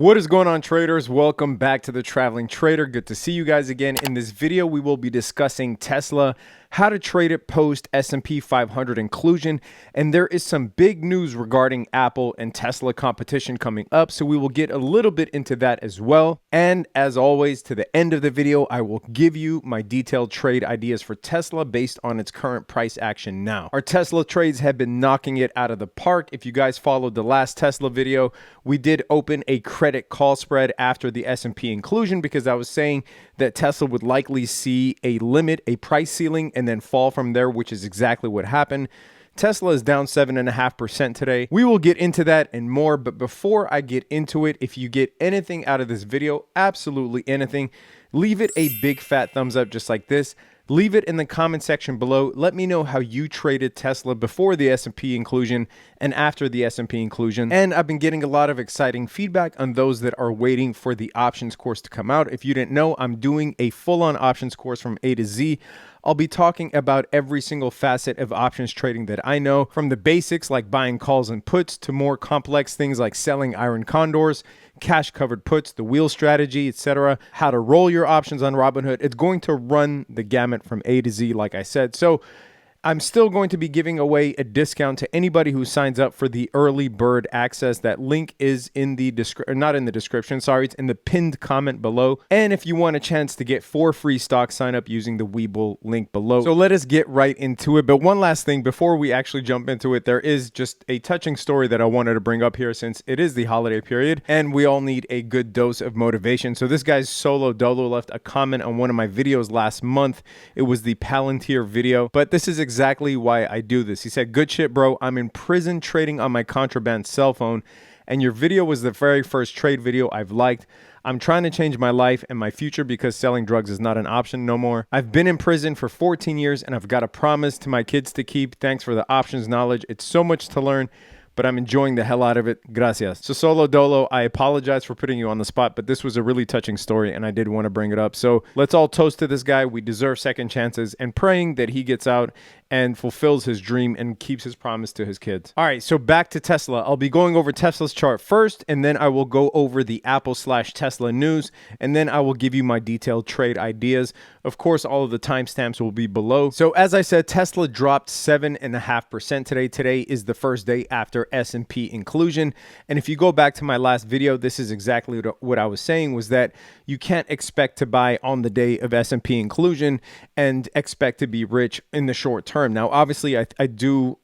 What is going on, traders? Welcome back to the Traveling Trader. Good to see you guys again. In this video, we will be discussing Tesla, how to trade it post S&P 500 inclusion, and there is some big news regarding Apple and Tesla competition coming up, so we will get a little bit into that as well. And as always, to the end of the video, I will give you my detailed trade ideas for Tesla based on its current price action now. Our Tesla trades have been knocking it out of the park. If you guys followed the last Tesla video, we did open a credit call spread after the S&P inclusion because I was saying that Tesla would likely see a limit, a price ceiling, and then fall from there, which is exactly what happened. Tesla is down 7.5% today. We will get into that and more, but before I get into it, if you get anything out of this video, absolutely anything, leave it a big fat thumbs up just like this. Leave it in the comment section below. Let me know how you traded Tesla before the S&P inclusion and after the S&P inclusion. And I've been getting a lot of exciting feedback on those that are waiting for the options course to come out. If you didn't know, I'm doing a full-on options course from A to Z. I'll be talking about every single facet of options trading that I know, from the basics like buying calls and puts to more complex things like selling iron condors, cash covered puts, the wheel strategy, etc., how to roll your options on Robinhood. It's going to run the gamut from A to Z, like I said. So I'm still going to be giving away a discount to anybody who signs up for the early bird access. That link is in the description, not in the description, sorry, it's in the pinned comment below. And if you want a chance to get 4 free stocks, sign up using the Webull link below. So let us get right into it. But one last thing before we actually jump into it, there is just a touching story that I wanted to bring up here since it is the holiday period and we all need a good dose of motivation. So this guy's Solo Dolo left a comment on one of my videos last month. It was the Palantir video, but this is exactly why I do this. He said, "Good shit, bro. I'm in prison trading on my contraband cell phone, and your video was the very first trade video I've liked. I'm trying to change my life and my future because selling drugs is not an option no more. I've been in prison for 14 years, and I've got a promise to my kids to keep. Thanks for the options knowledge. It's so much to learn, but I'm enjoying the hell out of it. Gracias." So Solo Dolo, I apologize for putting you on the spot, but this was a really touching story and I did want to bring it up. So let's all toast to this guy. We deserve second chances and praying that he gets out and fulfills his dream and keeps his promise to his kids. All right, so back to Tesla. I'll be going over Tesla's chart first, and then I will go over the Apple/Tesla news, and then I will give you my detailed trade ideas. Of course, all of the timestamps will be below. So as I said, Tesla dropped 7.5% today. Today is the first day after S&P inclusion. And if you go back to my last video, this is exactly what I was saying, was that you can't expect to buy on the day of S&P inclusion and expect to be rich in the short term. Now, obviously,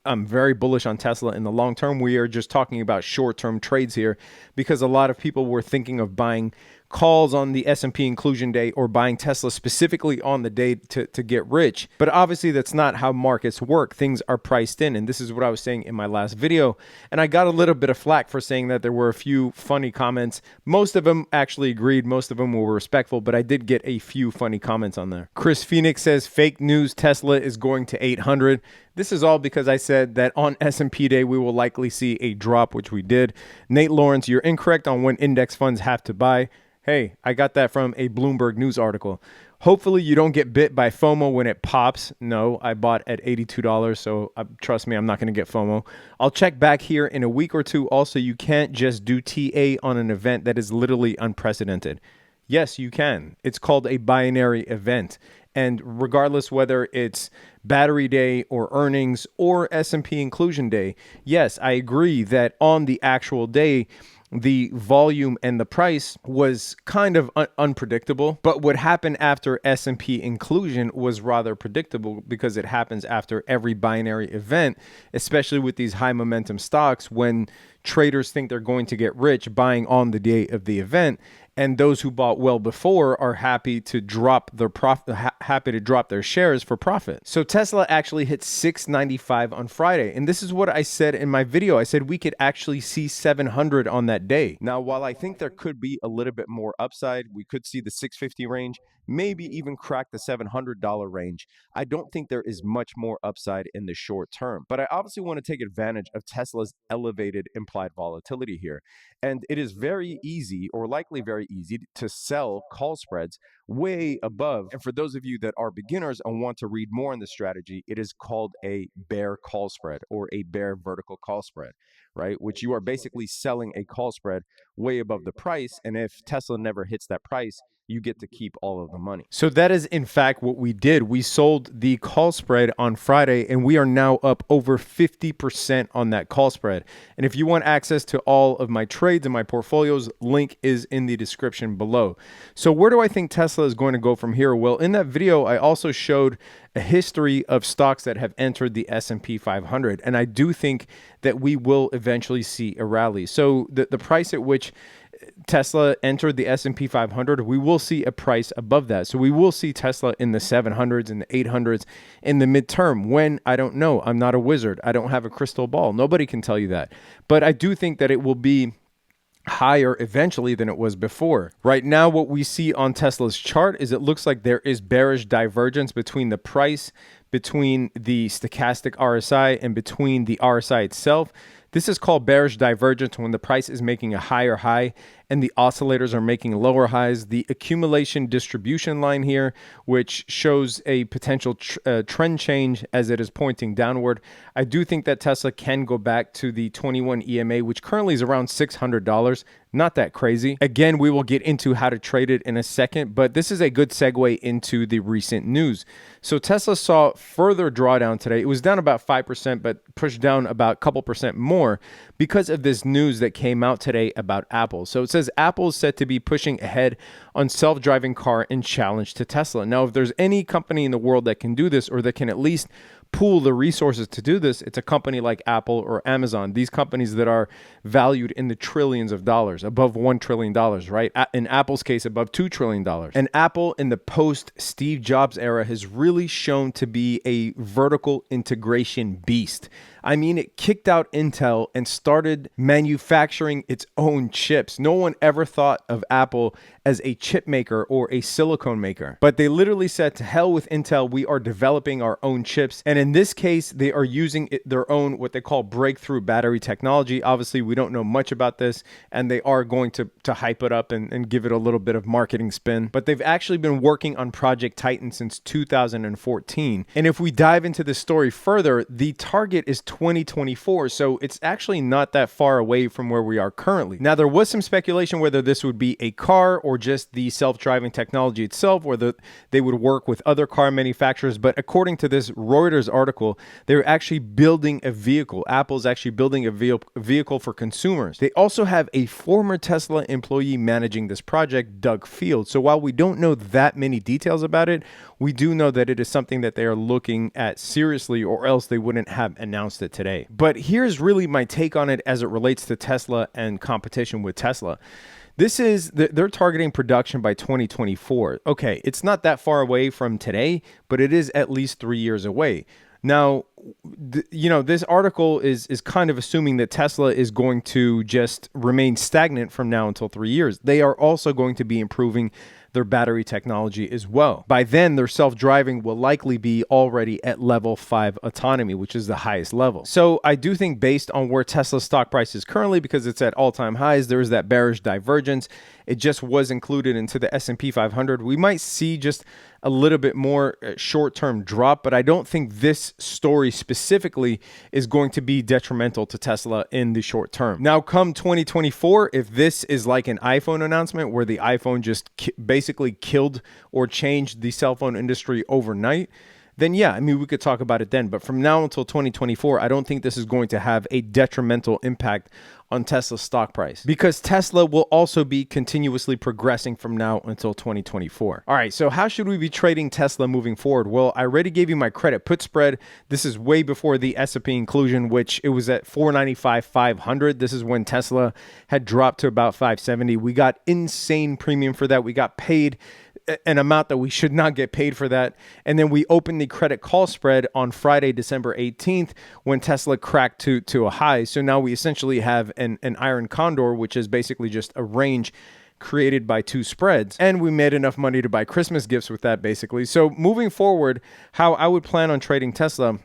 I'm very bullish on Tesla in the long term. We are just talking about short-term trades here because a lot of people were thinking of buying calls on the S&P inclusion day or buying Tesla specifically on the day to get rich. But obviously that's not how markets work. Things are priced in. And this is what I was saying in my last video. And I got a little bit of flack for saying that there were a few funny comments. Most of them actually agreed. Most of them were respectful, but I did get a few funny comments on there. Chris Phoenix says fake news, Tesla is going to 800. This is all because I said that on S&P day, we will likely see a drop, which we did. Nate Lawrence, you're incorrect on when index funds have to buy. Hey, I got that from a Bloomberg News article. Hopefully you don't get bit by FOMO when it pops. No, I bought at $82, so trust me, I'm not going to get FOMO. I'll check back here in a week or two. Also, you can't just do TA on an event that is literally unprecedented. Yes, you can. It's called a binary event. And regardless whether it's battery day or earnings or S&P inclusion day, yes, I agree that on the actual day, the volume and the price was kind of unpredictable, but what happened after S&P inclusion was rather predictable because it happens after every binary event, especially with these high momentum stocks when traders think they're going to get rich buying on the day of the event. And those who bought well before are happy to drop their shares for profit. So Tesla actually hit 695 on Friday. And this is what I said in my video. I said we could actually see 700 on that day. Now, while I think there could be a little bit more upside, we could see the 650 range, maybe even crack the $700 range. I don't think there is much more upside in the short term. But I obviously want to take advantage of Tesla's elevated implied volatility here. And it is very easy, or likely very easy, to sell call spreads way above. And for those of you that are beginners and want to read more on the strategy, it is called a bear call spread or a bear vertical call spread. right? Which you are basically selling a call spread way above the price. And if Tesla never hits that price, you get to keep all of the money. So that is in fact what we did. We sold the call spread on Friday and we are now up over 50% on that call spread. And if you want access to all of my trades and my portfolios, link is in the description below. So where do I think Tesla is going to go from here? Well, in that video, I also showed a history of stocks that have entered the S&P 500. And I do think that we will eventually see a rally. So the price at which Tesla entered the S&P 500, we will see a price above that. So we will see Tesla in the 700s and the 800s in the midterm. When? I don't know. I'm not a wizard. I don't have a crystal ball. Nobody can tell you that. But I do think that it will be higher eventually than it was before. Right now, what we see on Tesla's chart is it looks like there is bearish divergence between the price, between the stochastic RSI, and between the RSI itself. This is called bearish divergence when the price is making a higher high and the oscillators are making lower highs. The accumulation distribution line here, which shows a potential trend change as it is pointing downward. I do think that Tesla can go back to the 21 EMA, which currently is around $600. Not that crazy. Again, we will get into how to trade it in a second, but this is a good segue into the recent news. So Tesla saw further drawdown today. It was down about 5%, but pushed down about a couple percent more because of this news that came out today about Apple. So it says Apple is said to be pushing ahead on self-driving car in challenge to Tesla. Now, if there's any company in the world that can do this or that can at least pool the resources to do this, it's a company like Apple or Amazon. These companies that are valued in the trillions of dollars, above $1 trillion, right? In Apple's case, above $2 trillion. And Apple in the post-Steve Jobs era has really shown to be a vertical integration beast. I mean, it kicked out Intel and started manufacturing its own chips. No one ever thought of Apple as a chip maker or a silicone maker, but they literally said, to hell with Intel, we are developing our own chips. And in this case, they are using their own, what they call breakthrough battery technology. Obviously, we don't know much about this, and they are going to hype it up and give it a little bit of marketing spin. But they've actually been working on Project Titan since 2014. And if we dive into the story further, the target is 2024. So it's actually not that far away from where we are currently. Now, there was some speculation whether this would be a car or just the self-driving technology itself, whether they would work with other car manufacturers. But according to this Reuters article, they're actually building a vehicle. Apple's actually building a vehicle for consumers. They also have a former Tesla employee managing this project, Doug Field. So while we don't know that many details about it, we do know that it is something that they are looking at seriously, or else they wouldn't have announced it today. But here's really my take on it as it relates to Tesla and competition with Tesla. This is, they're targeting production by 2024. Okay, it's not that far away from today, but it is at least 3 years away. Now, this article is kind of assuming that Tesla is going to just remain stagnant from now until 3 years. They are also going to be improving their battery technology as well. By then, their self-driving will likely be already at level 5 autonomy, which is the highest level. So I do think based on where Tesla's stock price is currently, because it's at all-time highs, there is that bearish divergence. It just was included into the S&P 500. We might see just a little bit more short-term drop, but I don't think this story specifically is going to be detrimental to Tesla in the short term. Now, come 2024, if this is like an iPhone announcement where the iPhone just basically killed or changed the cell phone industry overnight, then yeah, I mean, we could talk about it then. But from now until 2024, I don't think this is going to have a detrimental impact on Tesla's stock price, because Tesla will also be continuously progressing from now until 2024. All right, so how should we be trading Tesla moving forward? Well, I already gave you my credit put spread. This is way before the S&P inclusion, which it was at 495, 500. This is when Tesla had dropped to about 570. We got insane premium for that. We got paid an amount that we should not get paid for that. And then we opened the credit call spread on Friday, December 18th, when Tesla cracked to a high. So now we essentially have an iron condor, which is basically just a range created by two spreads. And we made enough money to buy Christmas gifts with that, basically. So moving forward, how I would plan on trading Tesla,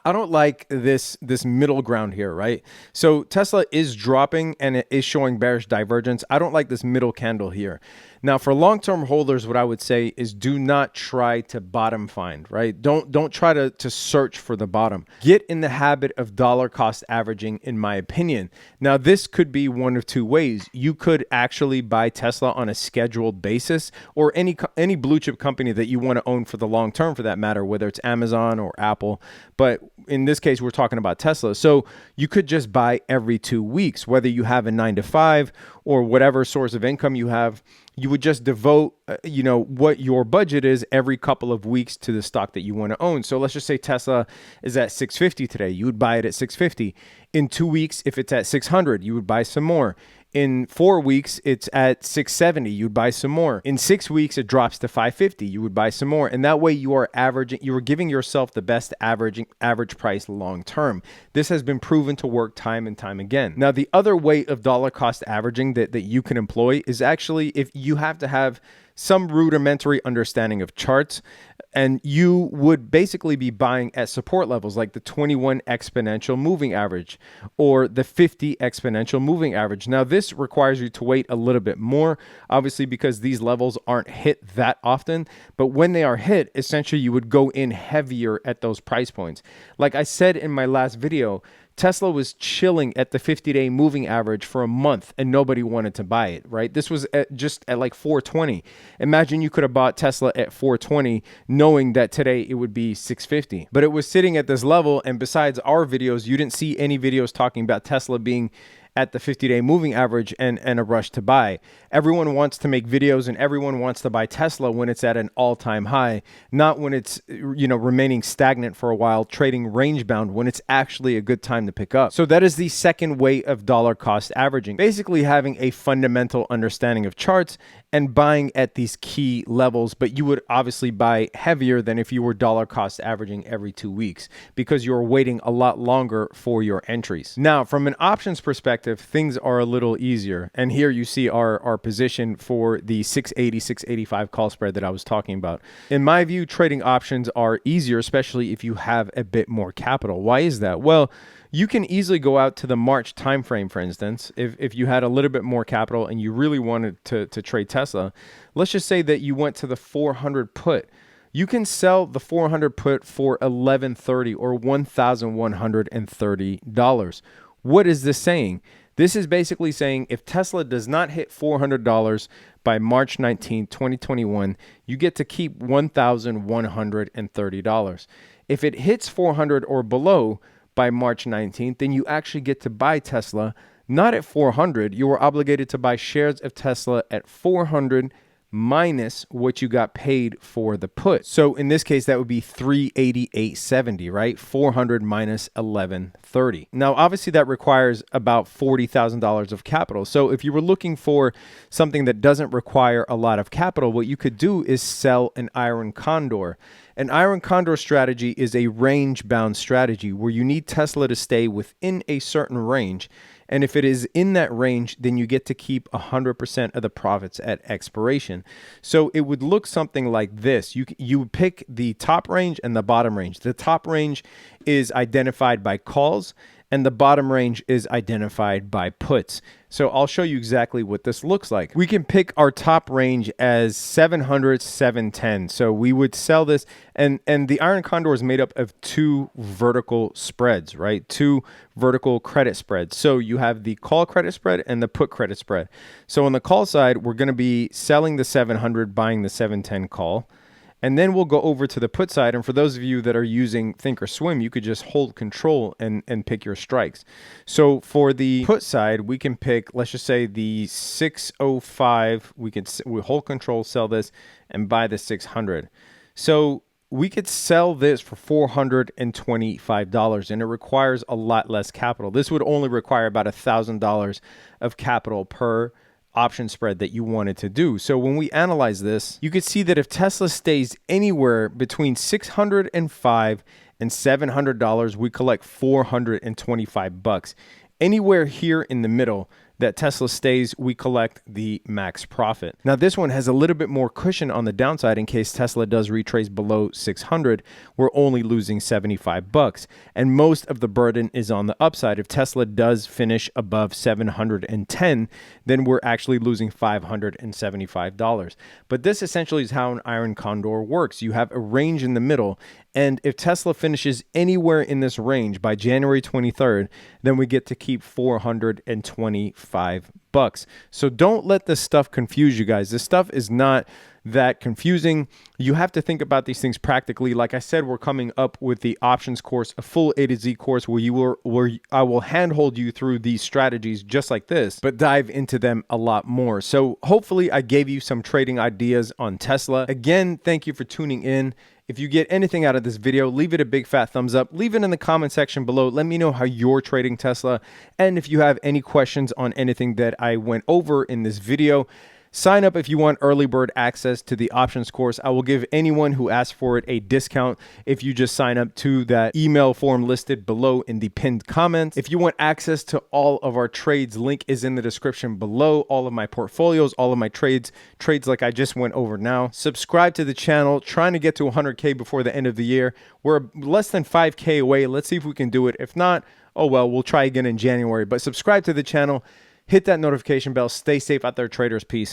I don't like this middle ground here, right? So Tesla is dropping and it is showing bearish divergence. I don't like this middle candle here. Now, for long-term holders, what I would say is do not try to bottom find, right? Don't try to search for the bottom. Get in the habit of dollar cost averaging, in my opinion. Now, this could be one of two ways. You could actually buy Tesla on a scheduled basis, or any blue chip company that you want to own for the long term, for that matter, whether it's Amazon or Apple. But in this case, we're talking about Tesla. So you could just buy every 2 weeks, whether you have a 9 to 5 or whatever source of income you have. You would just devote, what your budget is every couple of weeks to the stock that you want to own. So let's just say Tesla is at 650 today. You would buy it at 650. In 2 weeks, if it's at 600, you would buy some more. In 4 weeks, it's at 670. You'd buy some more. In 6 weeks, it drops to 550. You would buy some more. And that way you are averaging, you are giving yourself the best average price long term. This has been proven to work time and time again. Now, the other way of dollar cost averaging that you can employ is actually if you have to have some rudimentary understanding of charts, and you would basically be buying at support levels like the 21 exponential moving average or the 50 exponential moving average. Now, this requires you to wait a little bit more, obviously, because these levels aren't hit that often. But when they are hit, essentially, you would go in heavier at those price points. Like I said in my last video, Tesla was chilling at the 50-day moving average for a month and nobody wanted to buy it, right? This was just at like 420. Imagine you could have bought Tesla at 420 knowing that today it would be 650. But it was sitting at this level, and besides our videos, you didn't see any videos talking about Tesla being at the 50-day moving average and a rush to buy. Everyone wants to make videos and everyone wants to buy Tesla when it's at an all-time high, not when it's, remaining stagnant for a while, trading range bound, when it's actually a good time to pick up. So that is the second way of dollar cost averaging, basically having a fundamental understanding of charts and buying at these key levels. But you would obviously buy heavier than if you were dollar cost averaging every 2 weeks, because you're waiting a lot longer for your entries. Now, from an options perspective, things are a little easier. And here you see our position for the 680, 685 call spread that I was talking about. In my view, trading options are easier, especially if you have a bit more capital. Why is that? Well, you can easily go out to the March timeframe, for instance, if you had a little bit more capital and you really wanted to trade Tesla. Let's just say that you went to the 400 put. You can sell the 400 put for $1,130 or $1,130. What is this saying? This is basically saying if Tesla does not hit $400 by March 19, 2021, you get to keep $1,130. If it hits 400 or below by March 19th, then you actually get to buy Tesla not at 400. You were obligated to buy shares of Tesla at 400 minus what you got paid for the put. So in this case, that would be 388.70, right? 400 minus 1130. Now, obviously that requires about $40,000 of capital. So if you were looking for something that doesn't require a lot of capital, what you could do is sell an iron condor. An iron condor strategy is a range bound strategy where you need Tesla to stay within a certain range. And if it is in that range, then you get to keep 100% of the profits at expiration. So it would look something like this. You would pick the top range and the bottom range. The top range is identified by calls, and the bottom range is identified by puts. So I'll show you exactly what this looks like. We can pick our top range as 700, 710. So we would sell this, and the iron condor is made up of two vertical spreads, right? Two vertical credit spreads. So you have the call credit spread and the put credit spread. So on the call side, we're going to be selling the 700, buying the 710 call. And then we'll go over to the put side. And for those of you that are using Thinkorswim, you could just hold control and pick your strikes. So for the put side, we can pick, let's just say the 605. We hold control, sell this, and buy the 600. So we could sell this for $425, and it requires a lot less capital. This would only require about $1,000 of capital per option spread that you wanted to do. So when we analyze this, you can see that if Tesla stays anywhere between $605 and $700, we collect $425. Anywhere here in the middle, that Tesla stays, we collect the max profit. Now, this one has a little bit more cushion on the downside in case Tesla does retrace below 600. We're only losing 75 bucks. And most of the burden is on the upside. If Tesla does finish above 710, then we're actually losing $575. But this essentially is how an iron condor works. You have a range in the middle, and if Tesla finishes anywhere in this range by January 23rd, then we get to keep 425 bucks. So don't let this stuff confuse you guys. This stuff is not that confusing. You have to think about these things practically. Like I said, we're coming up with the options course, a full A to Z course where I will handhold you through these strategies just like this, but dive into them a lot more. So hopefully I gave you some trading ideas on Tesla. Again, thank you for tuning in. If you get anything out of this video, leave it a big fat thumbs up. Leave it in the comment section below. Let me know how you're trading Tesla. And if you have any questions on anything that I went over in this video, sign up if you want early bird access to the options course. I will give anyone who asks for it a discount if you just sign up to that email form listed below in the pinned comments. If you want access to all of our trades, link is in the description below. All of my portfolios, all of my trades like I just went over now. Subscribe to the channel, trying to get to 100K before the end of the year. We're less than 5K away. Let's see if we can do it. If not, oh well, we'll try again in January. But subscribe to the channel, hit that notification bell. Stay safe out there, traders. Peace.